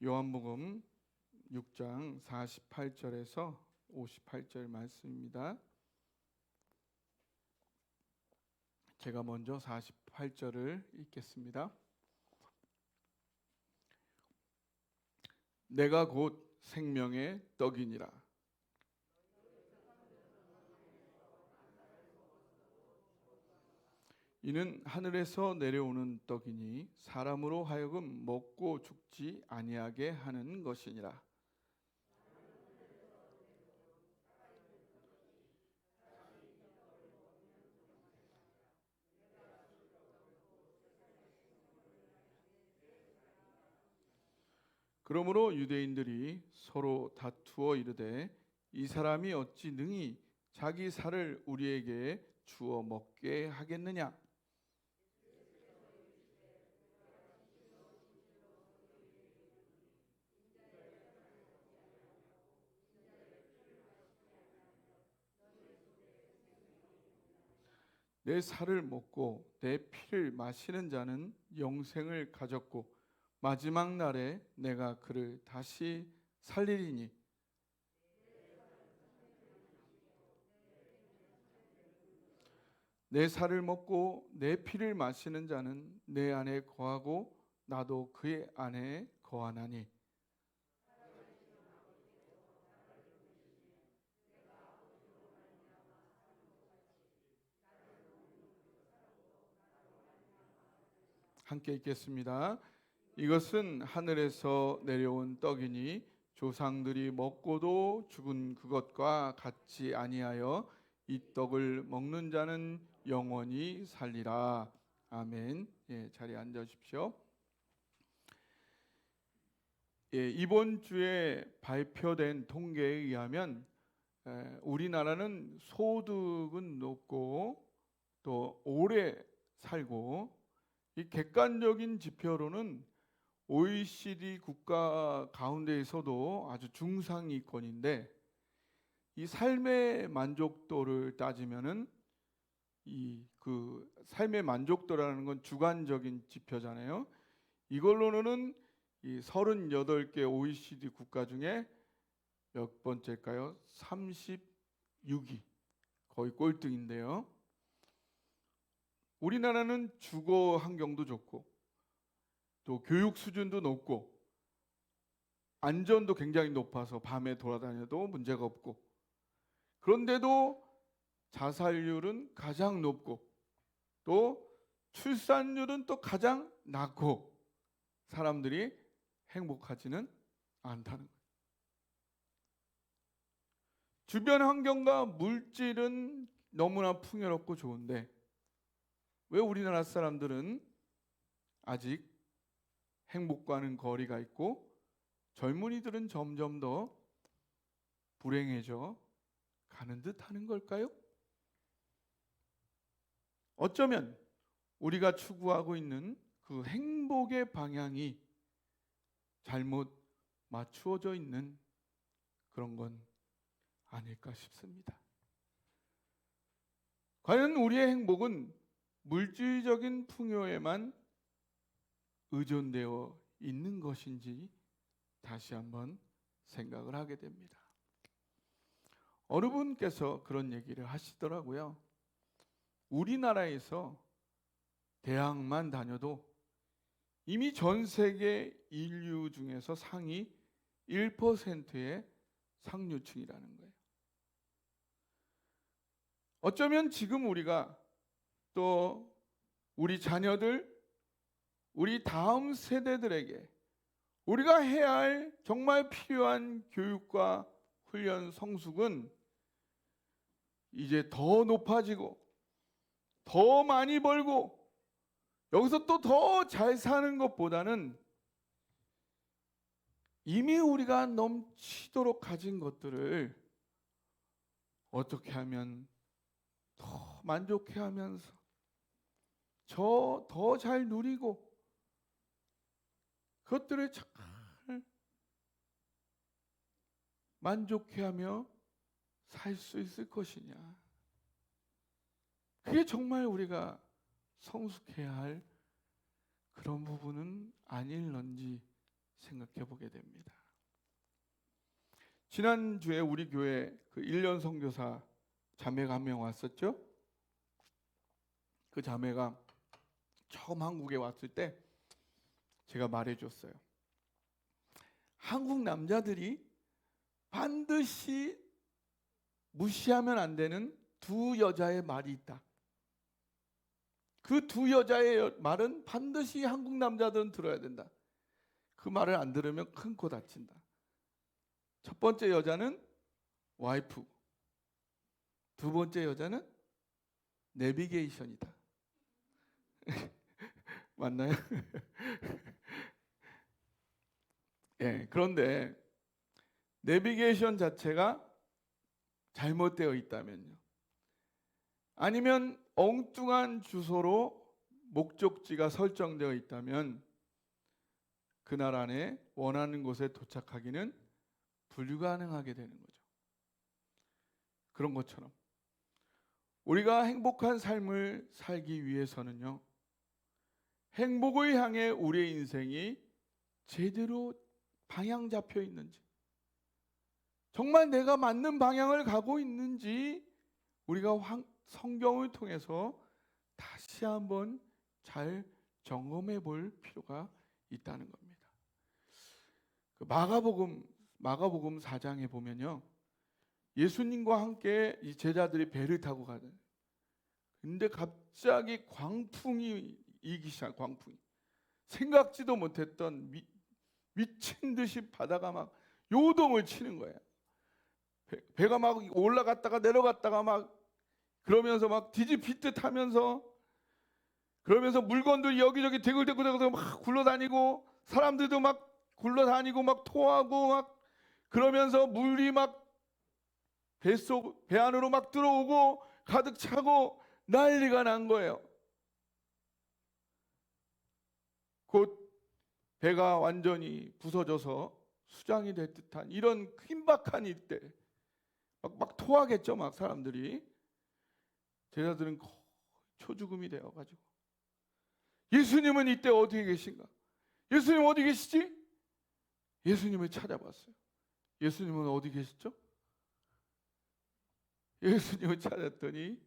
요한복음 6장 48절에서 58절 말씀입니다. 제가 먼저 48절을 읽겠습니다. 내가 곧 생명의 떡이니라. 이는 하늘에서 내려오는 떡이니 사람으로 하여금 먹고 죽지 아니하게 하는 것이니라. 그러므로 유대인들이 서로 다투어 이르되 이 사람이 어찌 능히 자기 살을 우리에게 주어 먹게 하겠느냐. 내 살을 먹고 내 피를 마시는 자는 영생을 가졌고 마지막 날에 내가 그를 다시 살리리니 내 살을 먹고 내 피를 마시는 자는 내 안에 거하고 나도 그의 안에 거하나니. 함께 읽겠습니다. 이것은 하늘에서 내려온 떡이니 조상들이 먹고도 죽은 그것과 같지 아니하여 이 떡을 먹는 자는 영원히 살리라. 아멘. 자리에 앉으십시오. 이번 주에 발표된 통계에 의하면 우리나라는 소득은 높고 또 오래 살고 이 객관적인 지표로는 OECD 국가 가운데에서도 아주 중상위권인데 이 삶의 만족도를 따지면은 그 삶의 만족도라는 건 주관적인 지표잖아요. 이걸로는 이 38개 OECD 국가 중에 몇 번째일까요? 36위. 거의 꼴등인데요. 우리나라는 주거 환경도 좋고 또 교육 수준도 높고 안전도 굉장히 높아서 밤에 돌아다녀도 문제가 없고 그런데도 자살률은 가장 높고 또 출산율은 또 가장 낮고 사람들이 행복하지는 않다는 거예요. 주변 환경과 물질은 너무나 풍요롭고 좋은데 왜 우리나라 사람들은 아직 행복과는 거리가 있고 젊은이들은 점점 더 불행해져 가는 듯 하는 걸까요? 어쩌면 우리가 추구하고 있는 그 행복의 방향이 잘못 맞추어져 있는 그런 건 아닐까 싶습니다. 과연 우리의 행복은 물질적인 풍요에만 의존되어 있는 것인지 다시 한번 생각을 하게 됩니다. 어느 분께서 그런 얘기를 하시더라고요. 우리나라에서 대학만 다녀도 이미 전 세계 인류 중에서 상위 1%의 상류층이라는 거예요. 어쩌면 지금 우리가 또 우리 자녀들, 우리 다음 세대들에게 우리가 해야 할 정말 필요한 교육과 훈련 성숙은 이제 더 높아지고 더 많이 벌고 여기서 또 더 잘 사는 것보다는 이미 우리가 넘치도록 가진 것들을 어떻게 하면 더 만족해하면서 더 잘 누리고 그것들을 잘 만족해하며 살 수 있을 것이냐. 그게 정말 우리가 성숙해야 할 그런 부분은 아닐런지 생각해 보게 됩니다. 지난주에 우리 교회 그 1년 선교사 자매가 한 명 왔었죠. 그 자매가 처음 한국에 왔을 때 제가 말해줬어요. 한국 남자들이 반드시 무시하면 안 되는 두 여자의 말이 있다. 그 두 여자의 말은 반드시 한국 남자들은 들어야 된다. 그 말을 안 들으면 큰 코 다친다. 첫 번째 여자는 와이프, 두 번째 여자는 내비게이션이다. 맞나요? 예, 그런데 내비게이션 자체가 잘못되어 있다면요, 아니면 엉뚱한 주소로 목적지가 설정되어 있다면 그 나라 안에 원하는 곳에 도착하기는 불가능하게 되는 거죠. 그런 것처럼 우리가 행복한 삶을 살기 위해서는요, 행복을 향해 우리의 인생이 제대로 방향 잡혀 있는지, 정말 내가 맞는 방향을 가고 있는지 우리가 성경을 통해서 다시 한번 잘 점검해 볼 필요가 있다는 겁니다. 그 마가복음 4장에 보면요, 예수님과 함께 이 제자들이 배를 타고 가는, 근데 갑자기 광풍이 일기 시작. 광풍이 생각지도 못했던 미친 듯이 바다가 막 요동을 치는 거예요. 배가 막 올라갔다가 내려갔다가 막 그러면서 막 뒤집힐 듯 하면서, 그러면서 물건들이 여기저기 대굴대굴대굴 막 굴러다니고, 사람들도 막 굴러다니고 막 토하고 막 그러면서 물이 막 배 안으로 막 들어오고 가득 차고 난리가 난 거예요. 곧 배가 완전히 부서져서 수장이 될 듯한 이런 긴박한 일대, 막 토하겠죠, 막 사람들이. 제자들은 거의 초죽음이 되어가지고, 예수님은 이때 어디에 계신가? 예수님 어디 계시지? 예수님을 찾아봤어요. 예수님은 어디 계시죠? 예수님을 찾았더니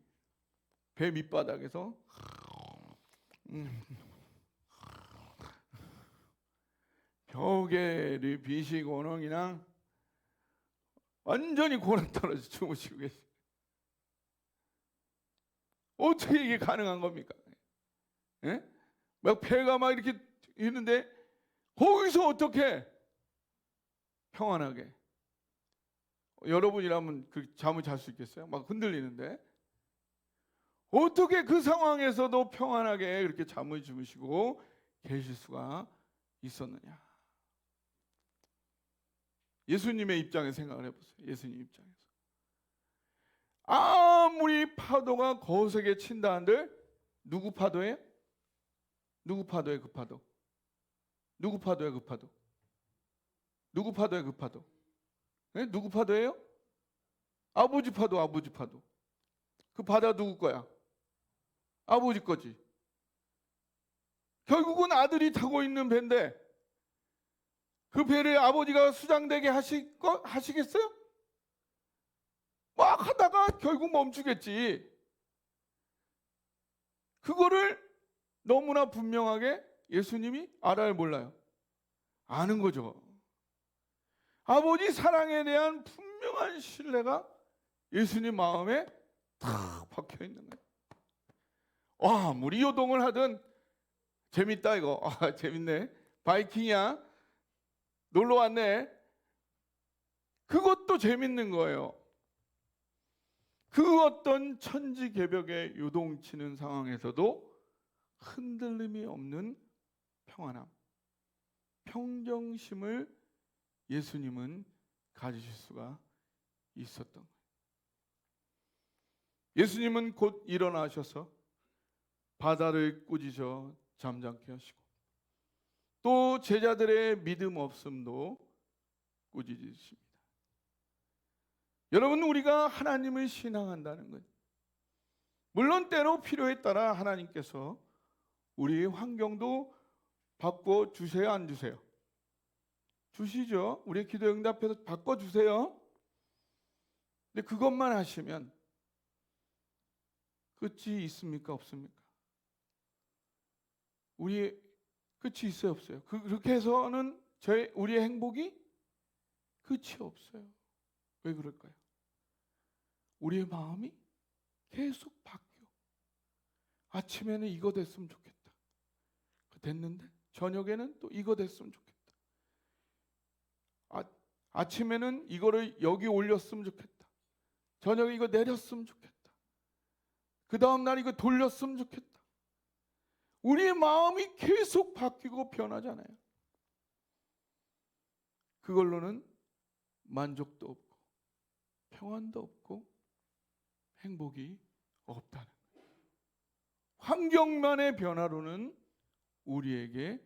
배 밑바닥에서 벽에를 비시고는 그냥 완전히 고난 떨어져 주무시고 계세요. 어떻게 이게 가능한 겁니까? 예? 막 배가 막 이렇게 있는데 거기서 어떻게 평안하게, 여러분이라면 그 잠을 잘 수 있겠어요? 막 흔들리는데 어떻게 그 상황에서도 평안하게 그렇게 잠을 주무시고 계실 수가 있었느냐? 예수님의 입장에 생각을 해보세요. 예수님 입장에서 아무리 파도가 거세게 친다 한들 누구 파도예요? 누구 파도예요? 그 파도? 누구 파도예요? 그 파도? 누구 파도예요? 그 파도? 네? 누구 파도예요? 아버지 파도, 아버지 파도. 그 바다 누구 거야? 아버지 거지. 결국은 아들이 타고 있는 배인데 그 배를 아버지가 수장되게 하시겠어요? 막 하다가 결국 멈추겠지. 그거를 너무나 분명하게 예수님이 알아요, 몰라요? 아는 거죠. 아버지 사랑에 대한 분명한 신뢰가 예수님 마음에 탁 박혀 있는 거예요. 아무리 요동을 하든 재밌다 이거. 아, 재밌네. 바이킹이야. 놀러 왔네. 그것도 재밌는 거예요. 그 어떤 천지개벽에 요동치는 상황에서도 흔들림이 없는 평안함, 평정심을 예수님은 가지실 수가 있었던 거예요. 예수님은 곧 일어나셔서 바다를 꾸짖어 잠잠케 하시고 또 제자들의 믿음 없음도 꾸짖으십니다. 여러분, 우리가 하나님을 신앙한다는 것, 물론 때로 필요에 따라 하나님께서 우리의 환경도 바꿔 주세요, 안 주세요? 주시죠. 우리의 기도 응답해서 바꿔주세요. 근데 그것만 하시면 끝이 있습니까? 없습니까? 우리의 끝이 있어요? 없어요? 그렇게 해서는 우리의 행복이 끝이 없어요. 왜 그럴까요? 우리의 마음이 계속 바뀌어. 아침에는 이거 됐으면 좋겠다. 됐는데 저녁에는 또 이거 됐으면 좋겠다. 아침에는 이거를 여기 올렸으면 좋겠다. 저녁에 이거 내렸으면 좋겠다. 그 다음 날 이거 돌렸으면 좋겠다. 우리의 마음이 계속 바뀌고 변하잖아요. 그걸로는 만족도 없고 평안도 없고 행복이 없다는 거예요. 환경만의 변화로는 우리에게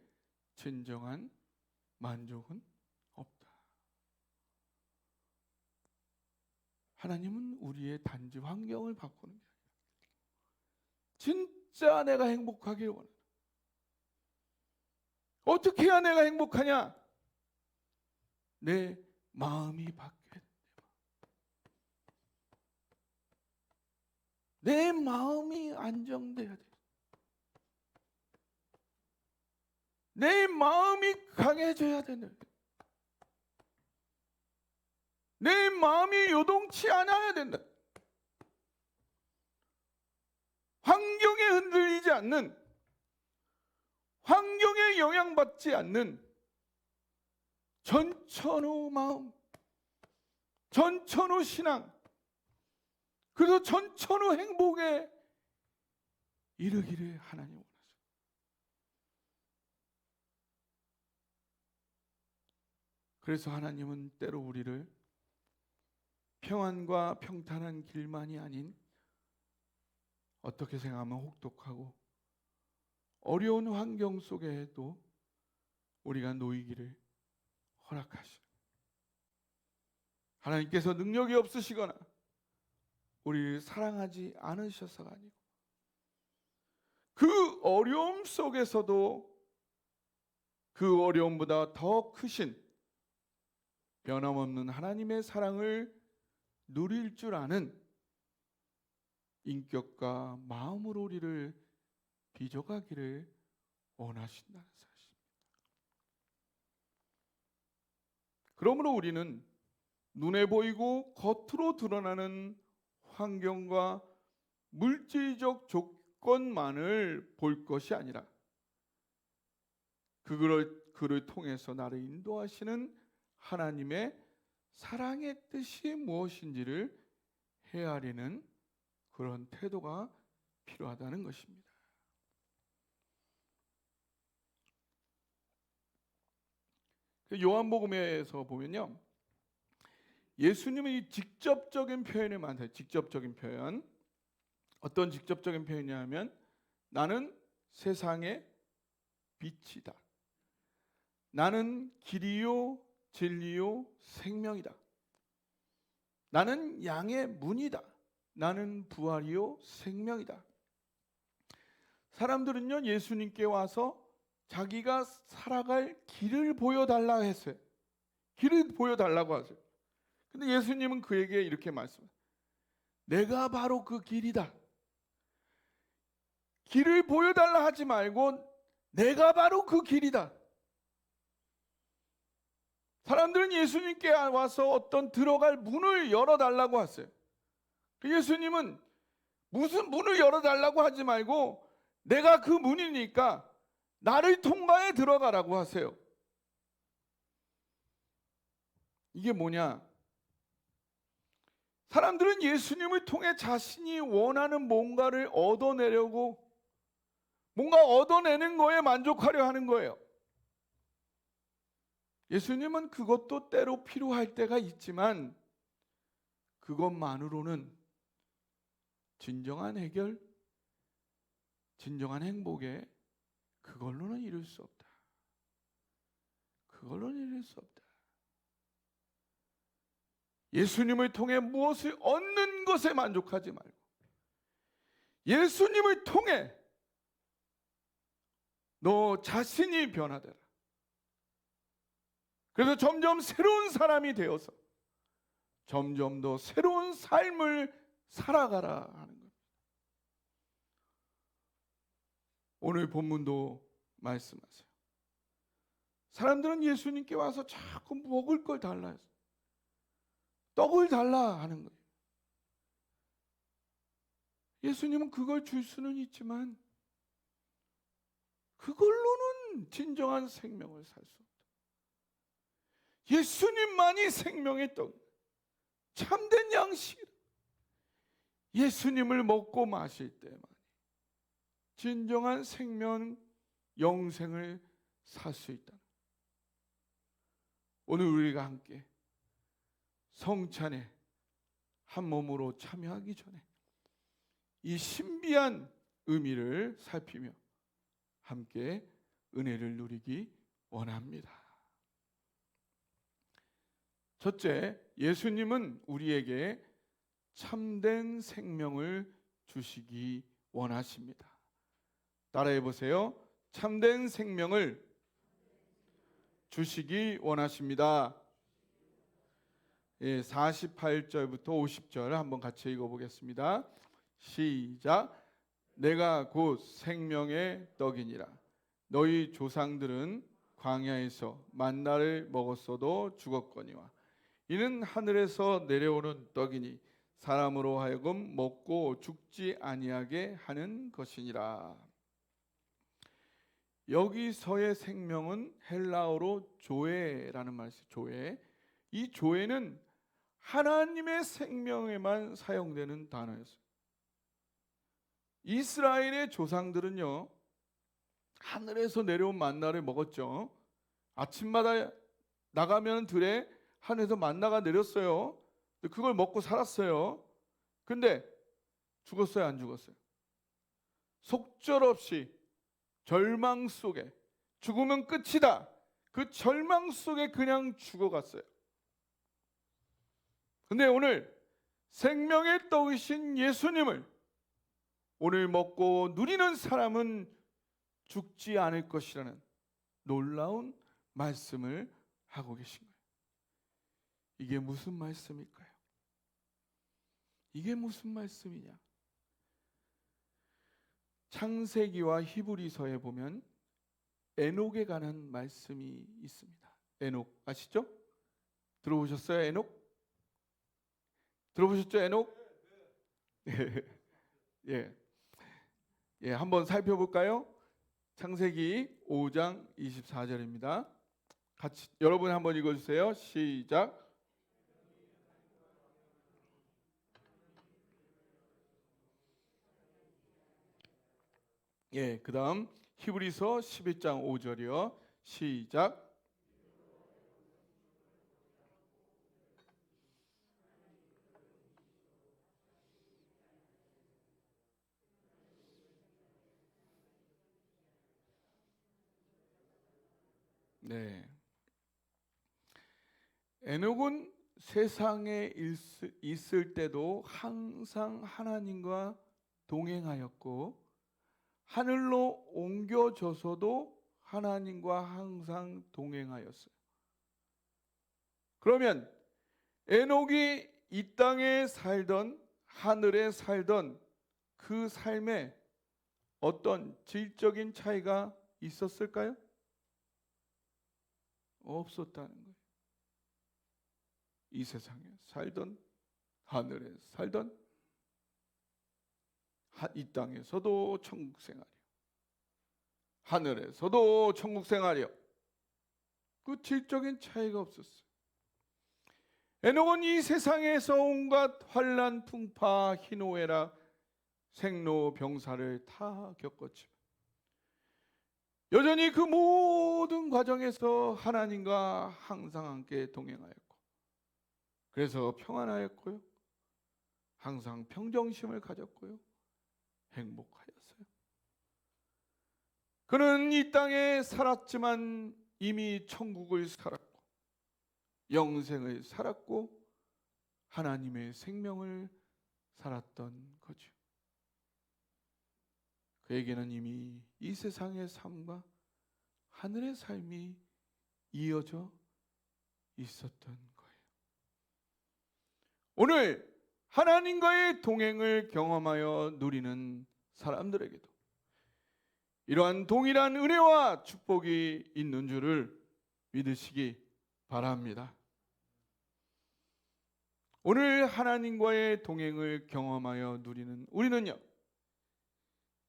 진정한 만족은 없다. 하나님은 우리의 단지 환경을 바꾸는 게 아니라 진짜 내가 행복하길 원한다. 어떻게 해야 내가 행복하냐? 내 마음이 바뀌어야 된다. 내 마음이 안정돼야 돼. 내 마음이 강해져야 된다. 내 마음이 요동치 않아야 된다. 환경에 흔들리지 않는, 환경에 영향받지 않는 전천후 마음, 전천후 신앙, 그래서 전천후 행복에 이르기를 하나님 원하세요. 그래서 하나님은 때로 우리를 평안과 평탄한 길만이 아닌 어떻게 생각하면 혹독하고 어려운 환경 속에도 우리가 놓이기를 허락하시오. 하나님께서 능력이 없으시거나 우리를 사랑하지 않으셔서가 아니고 그 어려움 속에서도 그 어려움보다 더 크신 변함없는 하나님의 사랑을 누릴 줄 아는 인격과 마음으로 우리를 빚어가기를 원하신다는 사실입니다. 그러므로 우리는 눈에 보이고 겉으로 드러나는 환경과 물질적 조건만을 볼 것이 아니라 그를 통해서 나를 인도하시는 하나님의 사랑의 뜻이 무엇인지를 헤아리는 그런 태도가 필요하다는 것입니다. 요한복음에서 보면요, 예수님의 직접적인 표현을 많아요. 직접적인 표현. 어떤 직접적인 표현이냐면 나는 세상의 빛이다. 나는 길이요 진리요 생명이다. 나는 양의 문이다. 나는 부활이요 생명이다. 사람들은요, 예수님께 와서 자기가 살아갈 길을 보여달라고 했어요. 길을 보여달라고 하세요. 근데 예수님은 그에게 이렇게 말씀해요. 내가 바로 그 길이다. 길을 보여달라 하지 말고 내가 바로 그 길이다. 사람들은 예수님께 와서 어떤 들어갈 문을 열어달라고 하세요. 예수님은 무슨 문을 열어달라고 하지 말고 내가 그 문이니까 나를 통과해 들어가라고 하세요. 이게 뭐냐? 사람들은 예수님을 통해 자신이 원하는 뭔가를 얻어내려고, 뭔가 얻어내는 거에 만족하려 하는 거예요. 예수님은 그것도 때로 필요할 때가 있지만 그것만으로는 진정한 해결, 진정한 행복에 그걸로는 이룰 수 없다. 그걸로는 이룰 수 없다. 예수님을 통해 무엇을 얻는 것에 만족하지 말고 예수님을 통해 너 자신이 변화되라. 그래서 점점 새로운 사람이 되어서 점점 더 새로운 삶을 살아가라 하는 겁니다. 오늘 본문도 말씀하세요. 사람들은 예수님께 와서 자꾸 먹을 걸 달라 해서 떡을 달라 하는 거예요. 예수님은 그걸 줄 수는 있지만 그걸로는 진정한 생명을 살 수 없다. 예수님만이 생명의 떡, 참된 양식. 예수님을 먹고 마실 때만이 진정한 생명, 영생을 살 수 있다. 오늘 우리가 함께 성찬에 한 몸으로 참여하기 전에 이 신비한 의미를 살피며 함께 은혜를 누리기 원합니다. 첫째, 예수님은 우리에게 참된 생명을 주시기 원하십니다. 따라해 보세요. 참된 생명을 주시기 원하십니다. 48절부터 50절 한번 같이 읽어보겠습니다. 시작. 내가 곧 생명의 떡이니라. 너희 조상들은 광야에서 만나를 먹었어도 죽었거니와 이는 하늘에서 내려오는 떡이니 사람으로 하여금 먹고 죽지 아니하게 하는 것이니라. 여기서의 생명은 헬라어로 조에라는 말이죠. 조에. 이 조에는 하나님의 생명에만 사용되는 단어였어요. 이스라엘의 조상들은요, 하늘에서 내려온 만나를 먹었죠. 아침마다 나가면 들에 하늘에서 만나가 내렸어요. 그걸 먹고 살았어요. 근데 죽었어요, 안 죽었어요? 속절없이 절망 속에, 죽으면 끝이다, 그 절망 속에 그냥 죽어갔어요. 근데 오늘 생명의 떡이신 예수님을 오늘 먹고 누리는 사람은 죽지 않을 것이라는 놀라운 말씀을 하고 계신 거예요. 이게 무슨 말씀일까요? 이게 무슨 말씀이냐? 창세기와 히브리서에 보면 에녹에 관한 말씀이 있습니다. 에녹 아시죠? 들어보셨어요? 에녹? 들어보셨죠? 에녹? 예, 한번 살펴볼까요? 창세기 5장 24절입니다. 같이 여러분 한번 읽어주세요. 시작. 예, 그 다음 히브리서 11장 5절이요. 시작. 네. 에녹은 세상에 있을 때도 항상 하나님과 동행하였고 하늘로 옮겨져서도 하나님과 항상 동행하였어요. 그러면 에녹이 이 땅에 살던 하늘에 살던 그 삶에 어떤 질적인 차이가 있었을까요? 없었다는 거예요. 이 세상에 살던 하늘에 살던 이 땅에서도 천국 생활이요, 하늘에서도 천국 생활이요, 그 질적인 차이가 없었어요. 에녹은 이 세상에서 온갖 환난, 풍파, 희노애락, 생로병사를 다 겪었지만 여전히 그 모든 과정에서 하나님과 항상 함께 동행하였고 그래서 평안하였고요, 항상 평정심을 가졌고요, 행복하였어요. 그는 이 땅에 살았지만 이미 천국을 살았고 영생을 살았고 하나님의 생명을 살았던 거죠. 그에게는 이미 이 세상의 삶과 하늘의 삶이 이어져 있었던 거예요. 오늘 하나님과의 동행을 경험하여 누리는 사람들에게도 이러한 동일한 은혜와 축복이 있는 줄을 믿으시기 바랍니다. 오늘 하나님과의 동행을 경험하여 누리는 우리는요,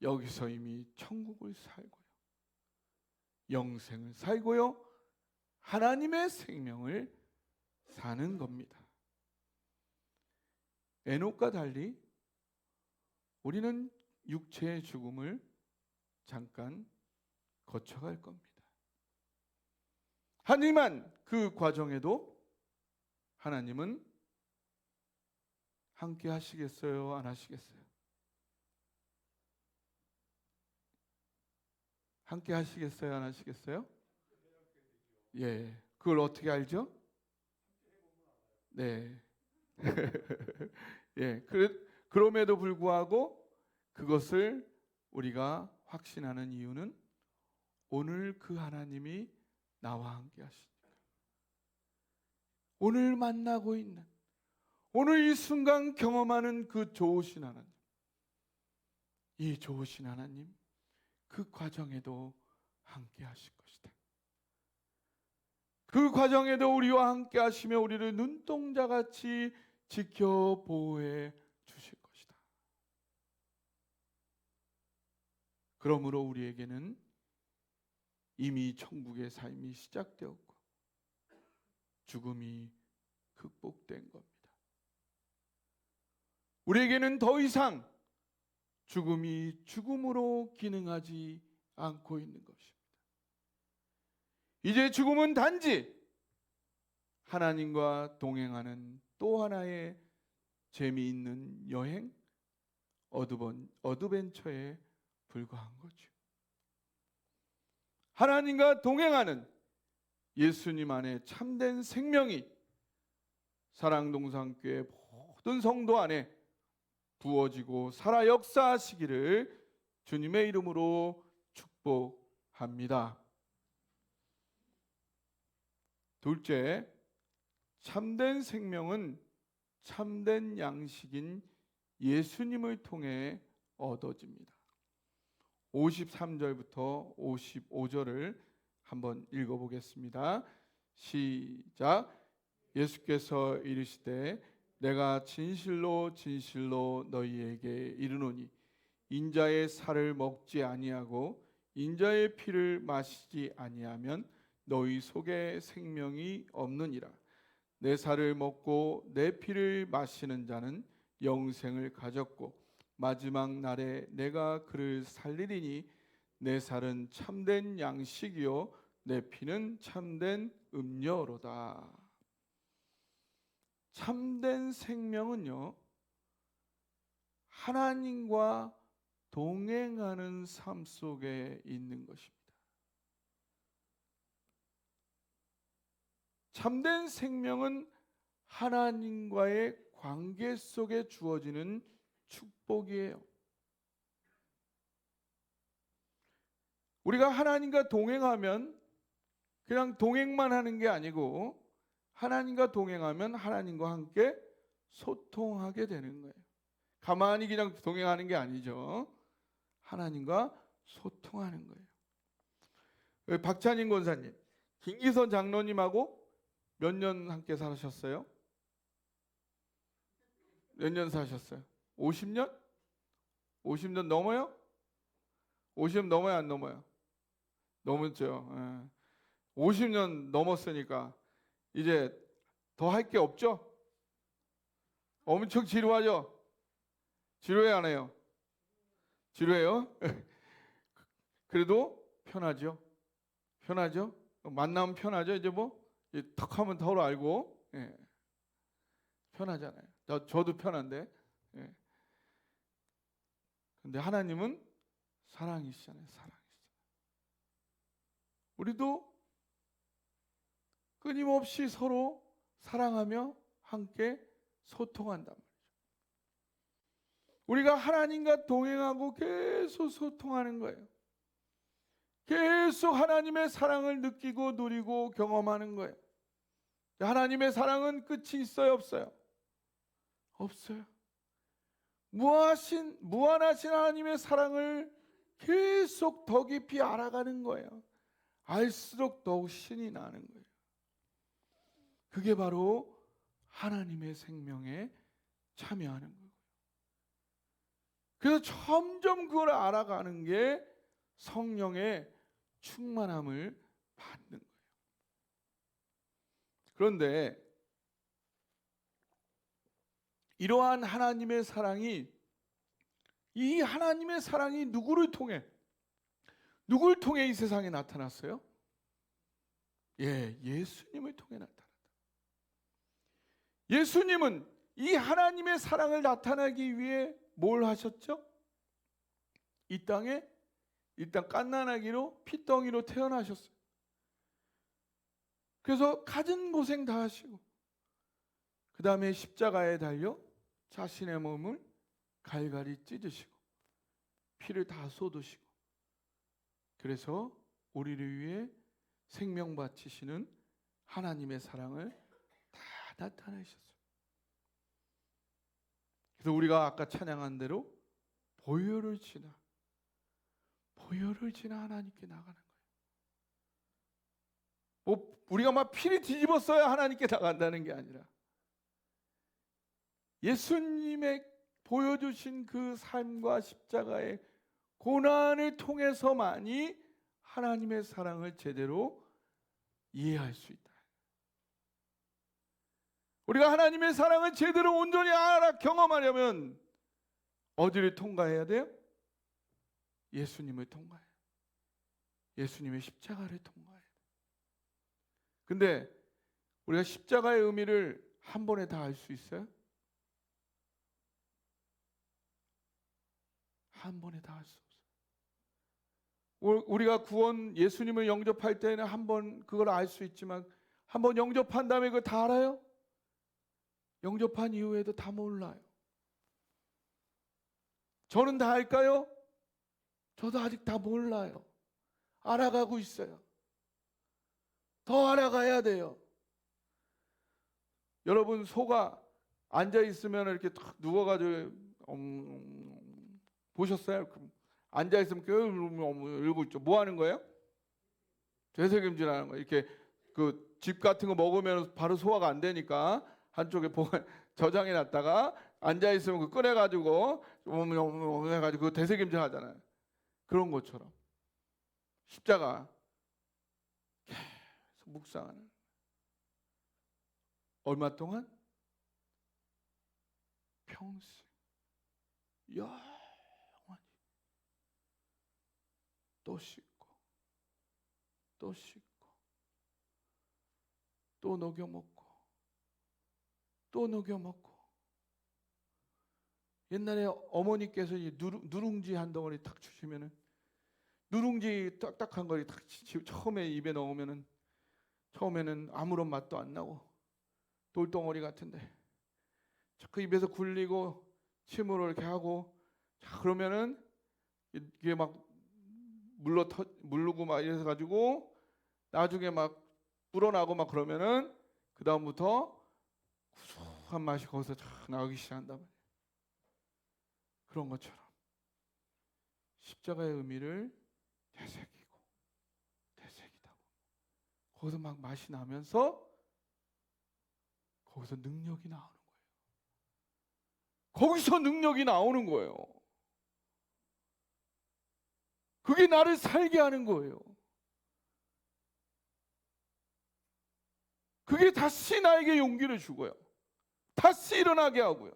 여기서 이미 천국을 살고요, 영생을 살고요, 하나님의 생명을 사는 겁니다. 에녹과 달리 우리는 육체의 죽음을 잠깐 거쳐갈 겁니다. 하지만 그 과정에도 하나님은 함께 하시겠어요? 안 하시겠어요? 함께 하시겠어요? 안 하시겠어요? 예, 그걸 어떻게 알죠? 네. 예, 그럼에도 불구하고 그것을 우리가 확신하는 이유는 오늘 그 하나님이 나와 함께 하시니까. 오늘 만나고 있는, 오늘 이 순간 경험하는 그 좋으신 하나님, 이 좋으신 하나님, 그 과정에도 함께 하실 것이다. 그 과정에도 우리와 함께 하시며 우리를 눈동자같이 지켜 보호해 주실 것이다. 그러므로 우리에게는 이미 천국의 삶이 시작되었고 죽음이 극복된 겁니다. 우리에게는 더 이상 죽음이 죽음으로 기능하지 않고 있는 것입니다. 이제 죽음은 단지 하나님과 동행하는 또 하나의 재미있는 여행, 어드벤처에 불과한 거죠. 하나님과 동행하는 예수님 안에 참된 생명이 사랑동산교회 모든 성도 안에 부어지고 살아 역사하시기를 주님의 이름으로 축복합니다. 둘째, 참된 생명은 참된 양식인 예수님을 통해 얻어집니다. 53절부터 55절을 한번 읽어보겠습니다. 시작. 예수께서 이르시되 내가 진실로 진실로 너희에게 이르노니 인자의 살을 먹지 아니하고 인자의 피를 마시지 아니하면 너희 속에 생명이 없느니라. 내 살을 먹고 내 피를 마시는 자는 영생을 가졌고 마지막 날에 내가 그를 살리리니 내 살은 참된 양식이요 내 피는 참된 음료로다. 참된 생명은요, 하나님과 동행하는 삶 속에 있는 것입니다. 참된 생명은 하나님과의 관계 속에 주어지는 축복이에요. 우리가 하나님과 동행하면 그냥 동행만 하는 게 아니고 하나님과 동행하면 하나님과 함께 소통하게 되는 거예요. 가만히 그냥 동행하는 게 아니죠. 하나님과 소통하는 거예요. 박찬인 권사님, 김기선 장로님하고 몇 년 함께 사셨어요? 몇 년 사셨어요? 50년? 50년 넘어요? 50년 넘어요, 안 넘어요? 넘었죠. 50년 넘었으니까 이제 더 할 게 없죠? 엄청 지루하죠? 지루해 안 해요? 지루해요? 그래도 편하죠? 편하죠? 만나면 편하죠? 이제 뭐 턱 하면 서로 알고, 예. 편하잖아요. 저도 편한데. 예. 근데 하나님은 사랑이시잖아요. 사랑이시잖아요. 우리도 끊임없이 서로 사랑하며 함께 소통한단 말이죠. 우리가 하나님과 동행하고 계속 소통하는 거예요. 계속 하나님의 사랑을 느끼고 누리고 경험하는 거예요. 하나님의 사랑은 끝이 있어요, 없어요? 없어요. 무한하신 하나님의 사랑을 계속 더 깊이 알아가는 거예요. 알수록 더욱 신이 나는 거예요. 그게 바로 하나님의 생명에 참여하는 거예요. 그래서 점점 그걸 알아가는 게 성령의 충만함을 받는 거예요. 그런데 이러한 하나님의 사랑이, 이 하나님의 사랑이 누구를 통해 이 세상에 나타났어요? 예수님을 통해 나타났다. 예수님은 이 하나님의 사랑을 나타내기 위해 뭘 하셨죠? 이 땅에 일단 갓난아기로 핏덩이로 태어나셨어요. 그래서 갖은 고생 다 하시고 그 다음에 십자가에 달려 자신의 몸을 갈갈이 찢으시고 피를 다 쏟으시고, 그래서 우리를 위해 생명 바치시는 하나님의 사랑을 다 나타내셨어요. 그래서 우리가 아까 찬양한 대로 보혈을 지나 하나님께 나가는 거예요. 우리가 막 피를 뒤집었어야 하나님께 나간다는 게 아니라 예수님의 보여주신 그 삶과 십자가의 고난을 통해서만이 하나님의 사랑을 제대로 이해할 수 있다. 우리가 하나님의 사랑을 제대로 온전히 알아 경험하려면 어디를 통과해야 돼요? 예수님을 통과해요. 예수님의 십자가를 통과해요. 근데 우리가 십자가의 의미를 한 번에 다 알 수 있어요? 한 번에 다 알 수 없어요. 우리가 구원 예수님을 영접할 때는 한 번 그걸 알 수 있지만 한 번 영접한 다음에 그거 다 알아요? 영접한 이후에도 다 몰라요. 저는 다 알까요? 저도 아직 다 몰라요. 알아가고 있어요. 더 알아가야 돼요. 여러분, 소가 앉아 있으면 이렇게 탁 누워가지고 보셨어요? 앉아 있으면 이러고 있죠. 뭐 하는 거예요? 되새김질하는 거예요. 이렇게 그 집 같은 거 먹으면 바로 소화가 안 되니까 한쪽에 저장해 놨다가 앉아 있으면 그 꺼내가지고 해가지고 그 되새김질 하잖아요. 그런 것처럼 십자가 계속 묵상하는, 얼마 동안? 평생 영원히 또 씻고 또 씻고 또 녹여 먹고 또 녹여 먹고. 옛날에 어머니께서 누룽지 한 덩어리 탁 주시면은 누룽지 딱딱한 거를 탁 처음에 입에 넣으면은 처음에는 아무런 맛도 안 나고 돌덩어리 같은데 자꾸 입에서 굴리고 침으로 이렇게 하고, 자 그러면은 이게 막 물르고 막 이래서 가지고 나중에 막 불어나고 막 그러면은 그 다음부터 구수한 맛이 거기서 쫙 나오기 시작한단 말이에요. 그런 것처럼 십자가의 의미를 되새기다 거기서 막 맛이 나면서 거기서 능력이 나오는 거예요. 거기서 능력이 나오는 거예요. 그게 나를 살게 하는 거예요. 그게 다시 나에게 용기를 주고요. 다시 일어나게 하고요.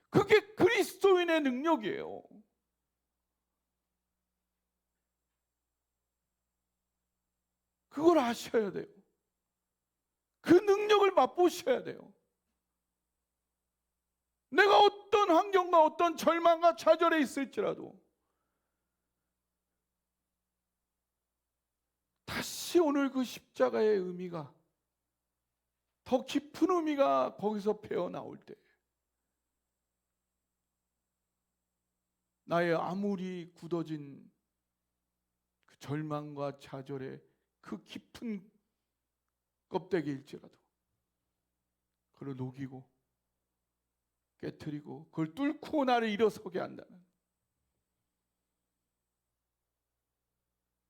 그게 그리스도인의 능력이에요. 그걸 아셔야 돼요. 그 능력을 맛보셔야 돼요. 내가 어떤 환경과 어떤 절망과 좌절에 있을지라도 다시 오늘 그 십자가의 의미가, 더 깊은 의미가 거기서 배어나올 때 나의 아무리 굳어진 그 절망과 좌절의 그 깊은 껍데기일지라도 그걸 녹이고 깨트리고 그걸 뚫고 나를 일어서게 한다는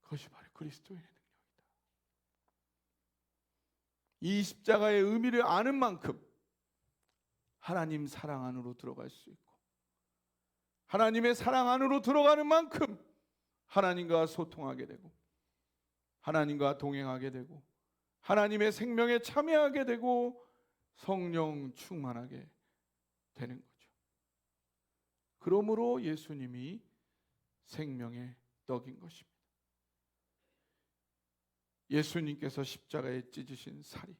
그것이 바로 그리스도인의 능력이다. 이 십자가의 의미를 아는 만큼 하나님 사랑 안으로 들어갈 수 있고, 하나님의 사랑 안으로 들어가는 만큼 하나님과 소통하게 되고, 하나님과 동행하게 되고, 하나님의 생명에 참여하게 되고, 성령 충만하게 되는 거죠. 그러므로 예수님이 생명의 떡인 것입니다. 예수님께서 십자가에 찢으신 살이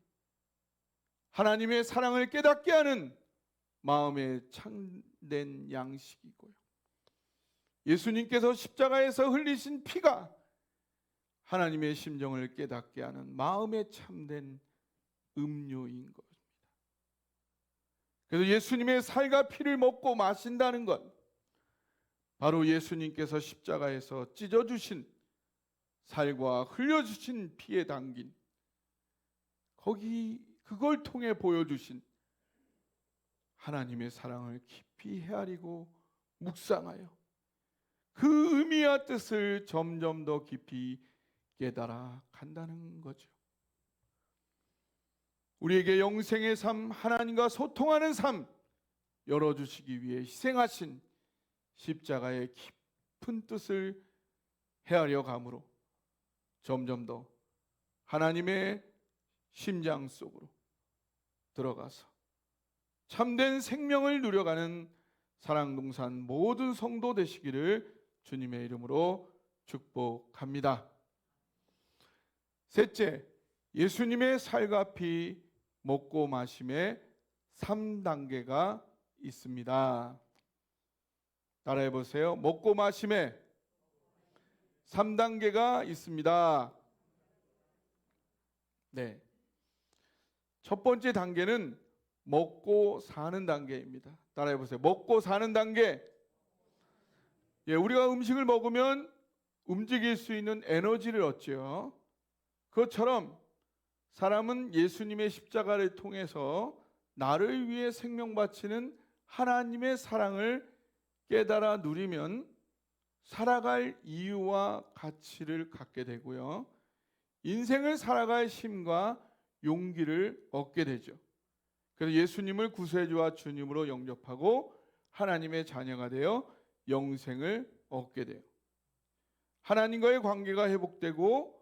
하나님의 사랑을 깨닫게 하는 마음의 참된 양식이고요, 예수님께서 십자가에서 흘리신 피가 하나님의 심정을 깨닫게 하는 마음의 참된 음료인 것입니다. 그래서 예수님의 살과 피를 먹고 마신다는 것, 바로 예수님께서 십자가에서 찢어주신 살과 흘려주신 피에 담긴 그걸 통해 보여주신 하나님의 사랑을 깊이 헤아리고 묵상하여 그 의미와 뜻을 점점 더 깊이 깨달아 간다는 거죠. 우리에게 영생의 삶, 하나님과 소통하는 삶 열어주시기 위해 희생하신 십자가의 깊은 뜻을 헤아려 감으로 점점 더 하나님의 심장 속으로 들어가서 참된 생명을 누려가는 사랑동산 모든 성도 되시기를 주님의 이름으로 축복합니다. 셋째, 예수님의 살과 피 먹고 마심에 3단계가 있습니다. 따라해 보세요. 먹고 마심에 3단계가 있습니다. 네. 첫 번째 단계는 먹고 사는 단계입니다. 따라해 보세요. 먹고 사는 단계. 예, 우리가 음식을 먹으면 움직일 수 있는 에너지를 얻죠. 그것처럼 사람은 예수님의 십자가를 통해서 나를 위해 생명 바치는 하나님의 사랑을 깨달아 누리면 살아갈 이유와 가치를 갖게 되고요, 인생을 살아갈 힘과 용기를 얻게 되죠. 그래서 예수님을 구세주와 주님으로 영접하고 하나님의 자녀가 되어 영생을 얻게 돼요. 하나님과의 관계가 회복되고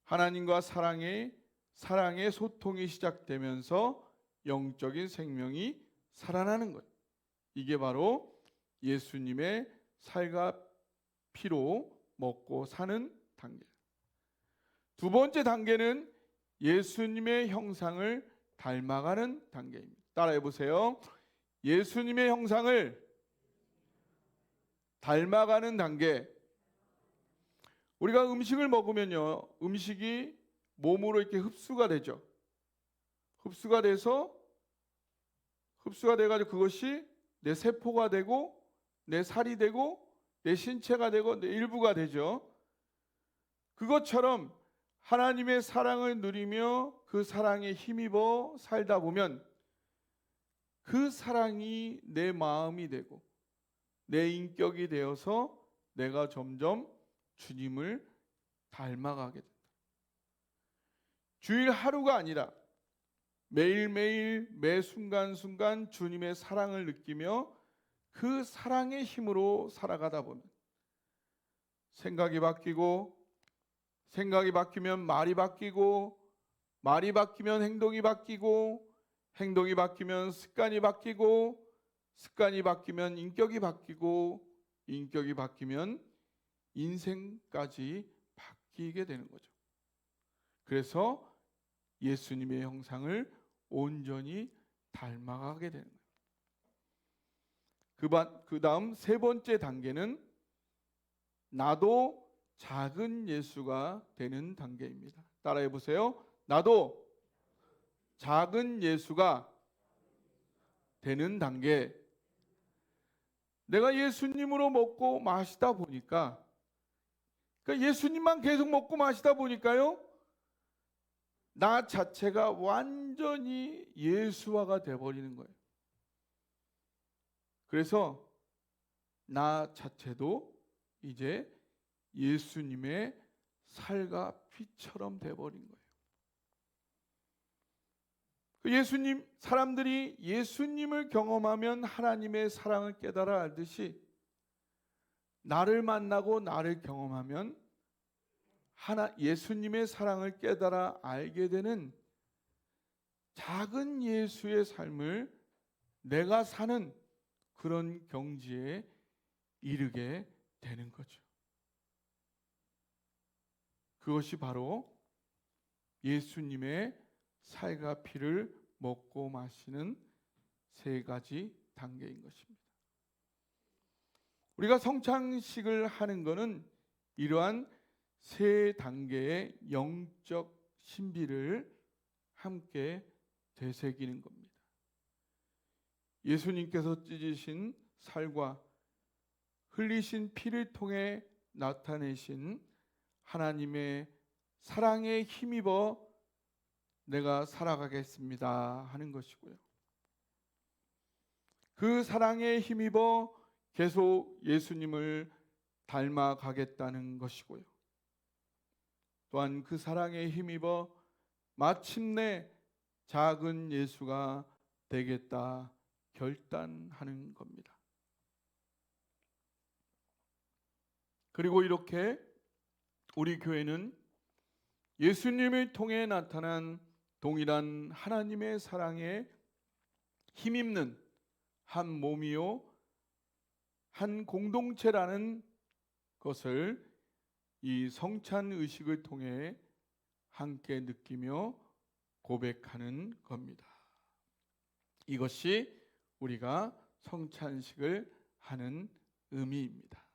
하나님과 사랑의 소통이 시작되면서 영적인 생명이 살아나는 것. 이게 바로 예수님의 살과 피로 먹고 사는 단계. 두 번째 단계는 예수님의 형상을 닮아가는 단계입니다. 따라해 보세요. 예수님의 형상을 닮아가는 단계. 우리가 음식을 먹으면요, 음식이 몸으로 이렇게 흡수가 되죠. 흡수가 돼가지고 그것이 내 세포가 되고 내 살이 되고 내 신체가 되고 내 일부가 되죠. 그것처럼 하나님의 사랑을 누리며 그 사랑에 힘입어 살다 보면 그 사랑이 내 마음이 되고 내 인격이 되어서 내가 점점 주님을 닮아가게 된다. 주일 하루가 아니라 매일매일 매 순간순간 주님의 사랑을 느끼며 그 사랑의 힘으로 살아가다 보면 생각이 바뀌고, 생각이 바뀌면 말이 바뀌고, 말이 바뀌면 행동이 바뀌고, 행동이 바뀌면 습관이 바뀌고, 습관이 바뀌면 인격이 바뀌고, 인격이 바뀌면 인생까지 바뀌게 되는 거죠. 그래서 예수님의 형상을 온전히 닮아가게 되는 거예요. 그 다음 세 번째 단계는 나도 작은 예수가 되는 단계입니다. 따라해 보세요. 나도 작은 예수가 되는 단계. 내가 예수님으로 먹고 마시다 보니까, 그러니까 예수님만 계속 먹고 마시다 보니까요, 나 자체가 완전히 예수화가 되어버리는 거예요. 그래서 나 자체도 이제 예수님의 살과 피처럼 되어버린 거예요. 예수님, 사람들이 예수님을 경험하면 하나님의 사랑을 깨달아 알듯이 나를 만나고 나를 경험하면 예수님의 사랑을 깨달아 알게 되는 작은 예수의 삶을 내가 사는 그런 경지에 이르게 되는 거죠. 그것이 바로 예수님의 살과 피를 먹고 마시는 세 가지 단계인 것입니다. 우리가 성찬식을 하는 것은 이러한 세 단계의 영적 신비를 함께 되새기는 겁니다. 예수님께서 찢으신 살과 흘리신 피를 통해 나타내신 하나님의 사랑에 힘입어 내가 살아가겠습니다 하는 것이고요. 그 사랑에 힘입어 계속 예수님을 닮아가겠다는 것이고요. 또한 그 사랑에 힘입어 마침내 작은 예수가 되겠다 결단하는 겁니다. 그리고 이렇게 우리 교회는 예수님을 통해 나타난 동일한 하나님의 사랑에 힘입는 한 몸이요 한 공동체라는 것을 이 성찬 의식을 통해 함께 느끼며 고백하는 겁니다. 이것이 우리가 성찬식을 하는 의미입니다.